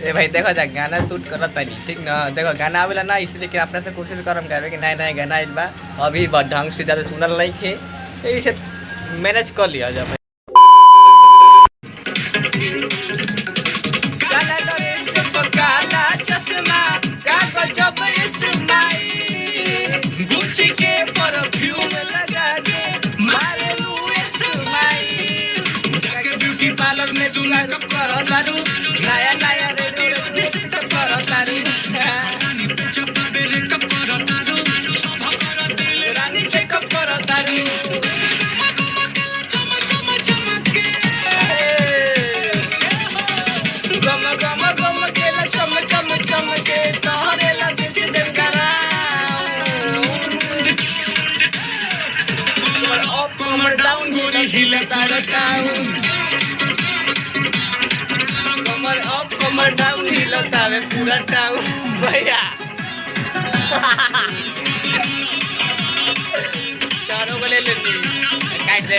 ए भाई देखो जा गाना शूट करत तानी ठीक ना देखो गाना आवेला ना इसलिए कि अपना से कोशिश करम गावे कि नया नया गाना आइल बा अभी ढंग से ज्यादा सुनल लइके इसे मैनेज कर लिया जा भाई। काला ड्रेस पर काला चश्मा कागज जब इस्माइल गुच्ची के परफ्यूम लगा के मारे लू इस्माइल जाके ब्यूटी पार्लर में तू मेकअप कर दारू नया नया रेडियो जिस पर तारू चप्पा बेरे कप कर तारू सब कर दिल रानी चेकअप कर तारू गम गम गम केला चम चम चम के तोहरे ला बिच देम कमर अप कमर डाउन गोरी हिले तार टाउन कमर अप कमर डाउन हिले तावे पूरा टाउन भैया चारों को ले लेती काट दे